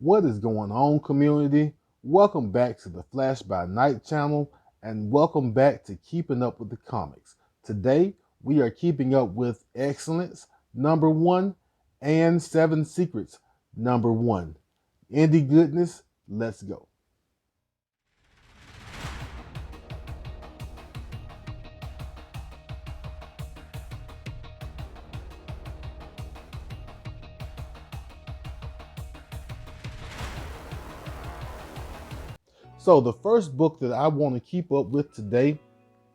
What is going on, community? Welcome back to the Flash by Night channel, and welcome back to Keeping Up with the Comics. Today, we are keeping up with Excellence #1 and Seven Secrets #1. Indie goodness, let's go. So, the first book that I want to keep up with today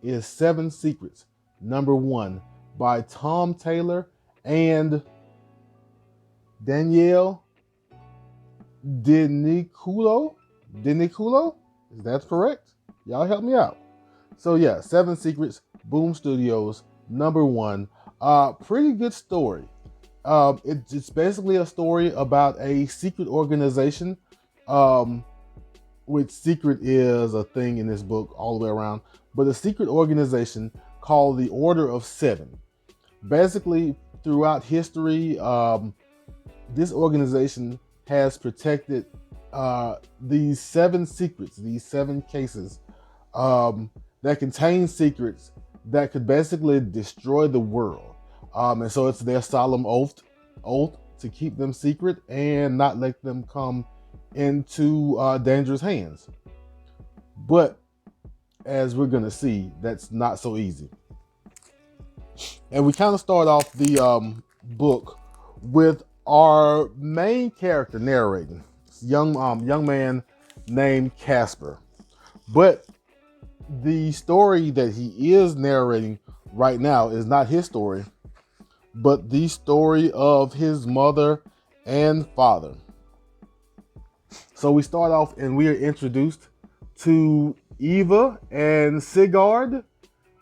is Seven Secrets #1 by Tom Taylor and Danielle Diniculo. Diniculo? Is that correct? Y'all help me out. So yeah, Seven Secrets, Boom Studios, #1. Pretty good story. It's basically a story about a secret organization, um, which secret is a thing in this book all the way around, but a secret organization called the Order of Seven. Basically, throughout history, this organization has protected these seven secrets, these seven cases that contain secrets that could basically destroy the world. And so it's their solemn oath to keep them secret and not let them come into dangerous hands. But as we're gonna see, that's not so easy. And we kind of start off the book with our main character narrating, young man named Casper. But the story that he is narrating right now is not his story, but the story of his mother and father. So we start off and we are introduced to Eva and Sigurd.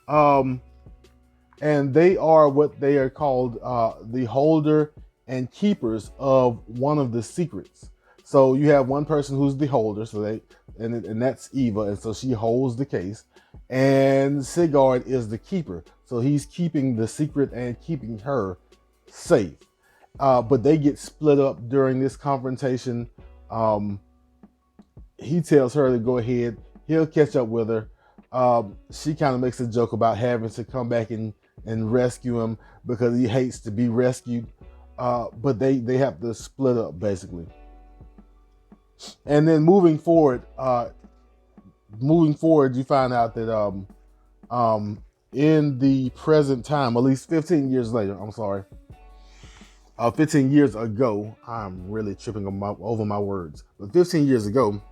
And they are what they are called the holder and keepers of one of the secrets. So you have one person who's the holder, and that's Eva, and so she holds the case, and Sigurd is the keeper, so he's keeping the secret and keeping her safe. But they get split up during this confrontation. He tells her to go ahead, he'll catch up with her. She kind of makes a joke about having to come back and rescue him because he hates to be rescued. But they have to split up basically. And then moving forward, you find out that in the present time, at least 15 years later, 15 years ago, I'm really tripping over my words, but 15 years ago,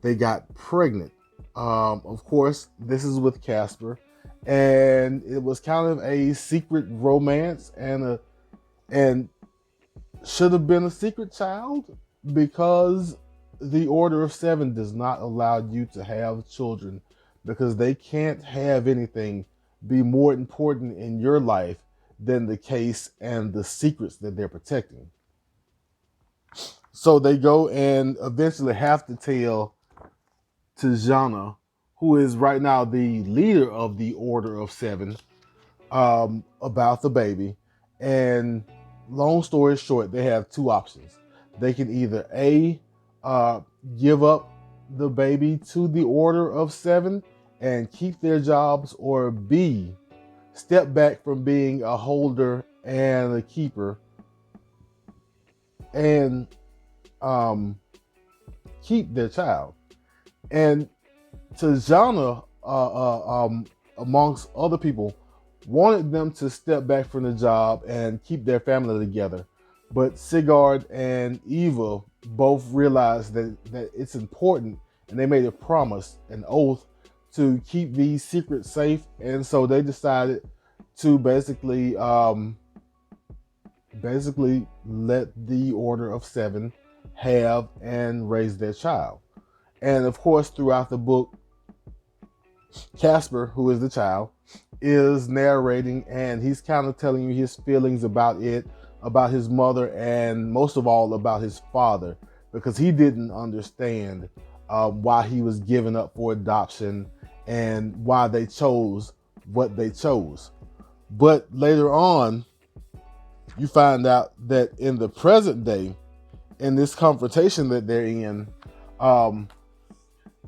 they got pregnant. Of course, this is with Casper, and it was kind of a secret romance and should have been a secret child because the Order of Seven does not allow you to have children because they can't have anything be more important in your life than the case and the secrets that they're protecting. So they go and eventually have to tell Tajana, who is right now the leader of the Order of Seven, about the baby. And long story short, they have two options. They can either A, give up the baby to the Order of Seven and keep their jobs, or B, step back from being a holder and a keeper and keep their child. And Tajana, amongst other people, wanted them to step back from the job and keep their family together. But Sigurd and Eva both realized that it's important, and they made a promise, an oath, to keep these secrets safe. And so they decided to basically let the Order of Seven have and raise their child. And of course, throughout the book, Casper, who is the child, is narrating, and he's kind of telling you his feelings about it, about his mother, and most of all about his father, because he didn't understand why he was given up for adoption and why they chose what they chose. But later on, you find out that in the present day, in this confrontation that they're in,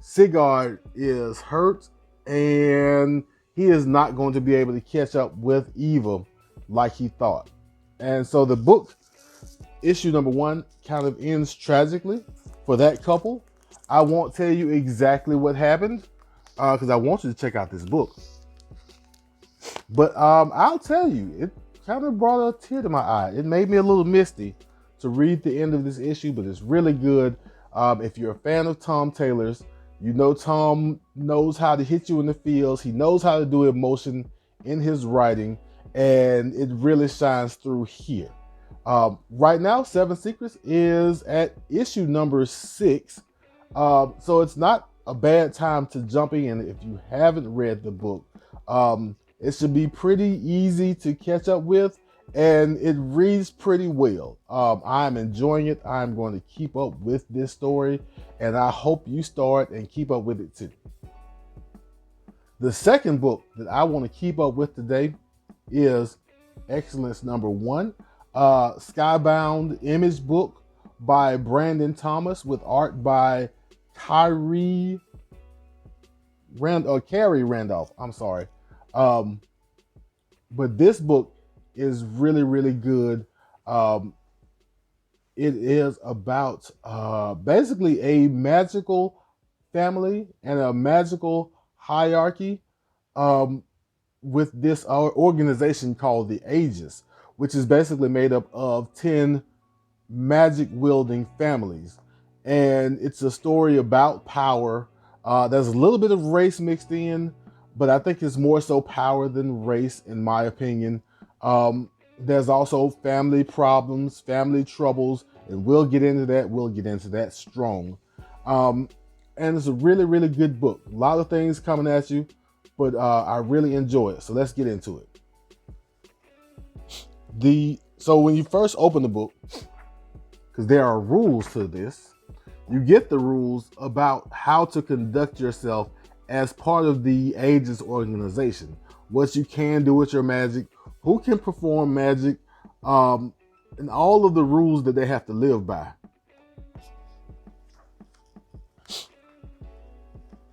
Sigurd is hurt and he is not going to be able to catch up with Eva like he thought. And so the book, issue number 1, kind of ends tragically for that couple. I won't tell you exactly what happened because I want you to check out this book. But I'll tell you, it kind of brought a tear to my eye. It made me a little misty to read the end of this issue, but it's really good. If you're a fan of Tom Taylor's, you know Tom knows how to hit you in the feels. He knows how to do emotion in his writing, and it really shines through here. Right now, Seven Secrets is at issue number 6. So it's not a bad time to jump in if you haven't read the book. It should be pretty easy to catch up with, and it reads pretty well. I'm enjoying it. I'm going to keep up with this story, and I hope you start and keep up with it too. The second book that I want to keep up with today is Excellence number 1, Skybound image book by Brandon Thomas with art by Carrie Randolph. I'm sorry. But this book is really, really good. It is about basically a magical family and a magical hierarchy with this organization called the Aegis, which is basically made up of 10 magic-wielding families. And it's a story about power. There's a little bit of race mixed in, but I think it's more so power than race, in my opinion. There's also family problems, family troubles, and we'll get into that. We'll get into that strong. And it's a really, really good book. A lot of things coming at you, but I really enjoy it. So let's get into it. So when you first open the book, because there are rules to this, you get the rules about how to conduct yourself as part of the Aegis organization. What you can do with your magic, who can perform magic, and all of the rules that they have to live by.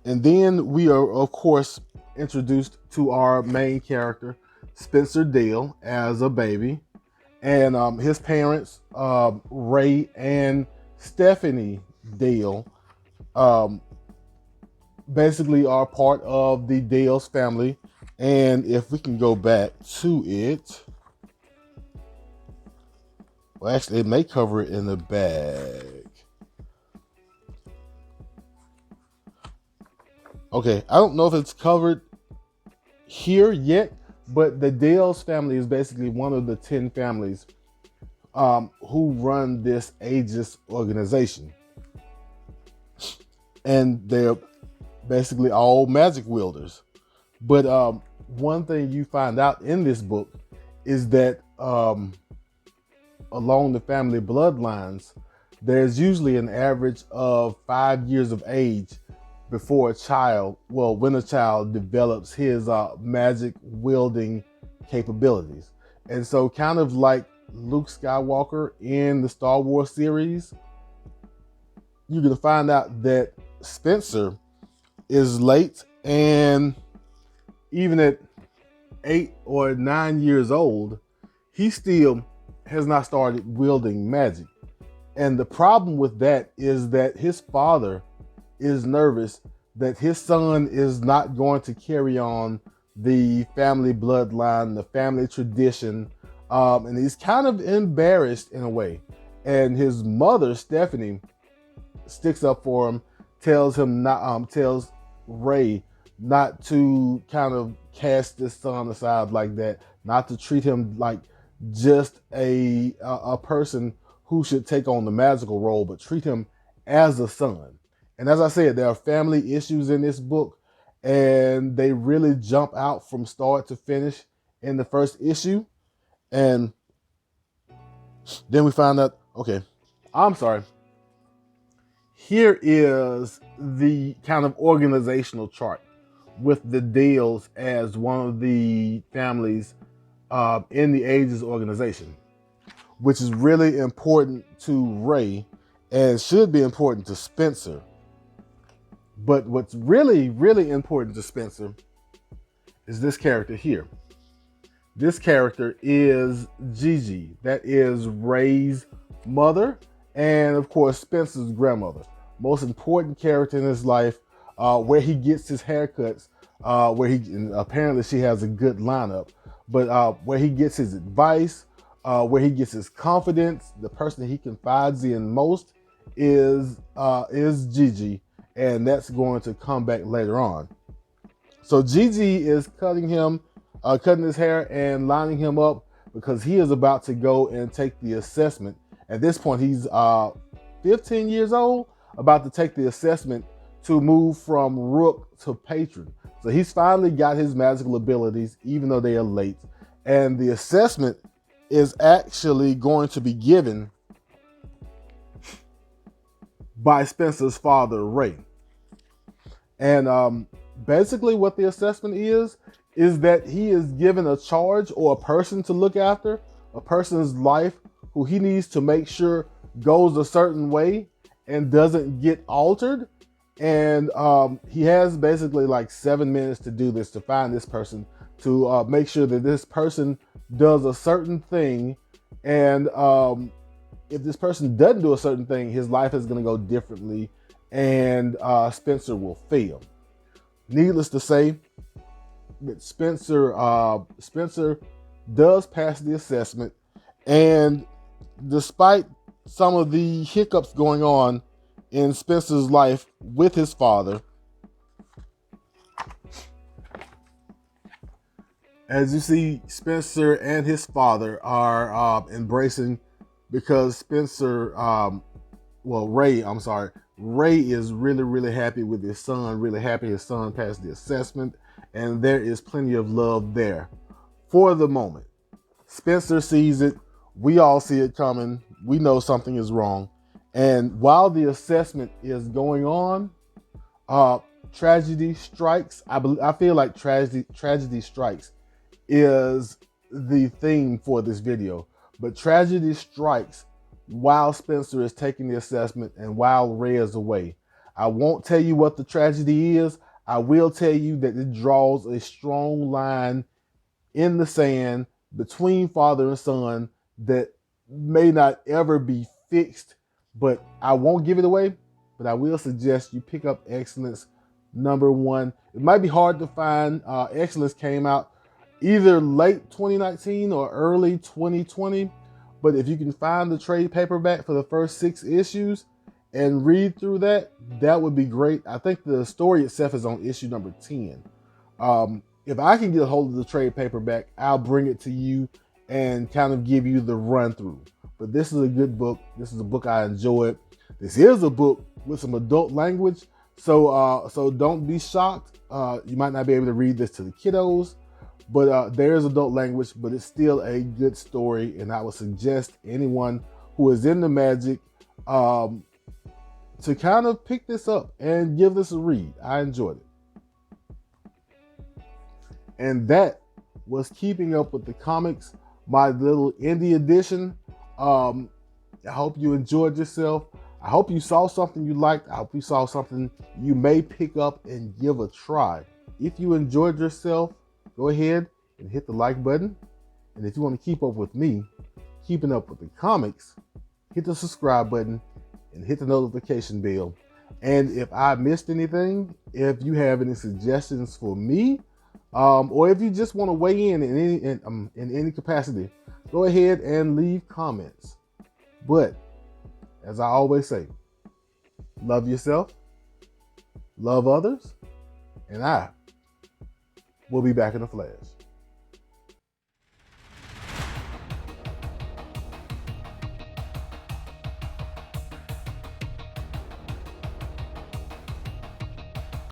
And then we are, of course, introduced to our main character, Spencer Dale, as a baby. And his parents, Ray and Stephanie Dale, basically are part of the Dale's family. And if we can go back to it, well, actually, it may cover it in the bag. Okay, I don't know if it's covered here yet, but the Dale's family is basically one of the 10 families who run this Aegis organization. And they're basically all magic wielders. But one thing you find out in this book is that along the family bloodlines, there's usually an average of 5 years of age before when a child develops his magic wielding capabilities. And so kind of like Luke Skywalker in the Star Wars series, you're going to find out that Spencer is late, and even at 8 or 9 years old, he still has not started wielding magic. And the problem with that is that his father is nervous that his son is not going to carry on the family bloodline, the family tradition, and he's kind of embarrassed in a way. And his mother, Stephanie, sticks up for him, tells Ray not to kind of cast this son aside like that, not to treat him like just a person who should take on the magical role, but treat him as a son. And as I said, there are family issues in this book, and they really jump out from start to finish in the first issue. And then we find out, here is the kind of organizational chart with the Dales as one of the families in the Aegis organization, which is really important to Ray and should be important to Spencer. But what's really, really important to Spencer is this character here. This character is Gigi. That is Ray's mother, and of course Spencer's grandmother. Most important character in his life, where he gets his haircuts, and apparently she has a good lineup, but where he gets his advice, where he gets his confidence, the person that he confides in most is Gigi, and that's going to come back later on. So Gigi is cutting his hair and lining him up because he is about to go and take the assessment. At this point, he's 15 years old, about to take the assessment to move from Rook to Patron. So he's finally got his magical abilities, even though they are late. And the assessment is actually going to be given by Spencer's father, Ray. And basically what the assessment is that he is given a charge or a person to look after, a person's life who he needs to make sure goes a certain way and doesn't get altered. And he has basically like 7 minutes to do this, to find this person, to make sure that this person does a certain thing. And if this person doesn't do a certain thing, his life is going to go differently, and Spencer will fail. Needless to say, that Spencer does pass the assessment, and despite some of the hiccups going on in Spencer's life with his father, as you see, Spencer and his father are embracing, because Ray is really, really happy with his son, really happy his son passed the assessment, and there is plenty of love there for the moment. Spencer sees it. We all see it coming. We know something is wrong. And while the assessment is going on, tragedy strikes. I feel like tragedy strikes is the theme for this video. But tragedy strikes while Spencer is taking the assessment and while Ray is away. I won't tell you what the tragedy is. I will tell you that it draws a strong line in the sand between father and son that may not ever be fixed, but I won't give it away. But I will suggest you pick up Excellence #1. It might be hard to find. Excellence came out either late 2019 or early 2020. But if you can find the trade paperback for the first 6 issues and read through that, that would be great. I think the story itself is on issue number 10. If I can get a hold of the trade paperback, I'll bring it to you and kind of give you the run through. But this is a good book. This is a book I enjoyed. This is a book with some adult language, so don't be shocked. You might not be able to read this to the kiddos, but there is adult language, but it's still a good story, and I would suggest anyone who is into magic to kind of pick this up and give this a read. I enjoyed it. And that was Keeping Up with the Comics, my little indie edition. I hope you enjoyed yourself. I hope you saw something you liked. I hope you saw something you may pick up and give a try. If you enjoyed yourself, go ahead and hit the like button. And if you want to keep up with me, keeping up with the comics, hit the subscribe button and hit the notification bell. And if I missed anything, if you have any suggestions for me, or if you just want to weigh in any capacity, go ahead and leave comments. But as I always say, love yourself, love others, and I will be back in a flash.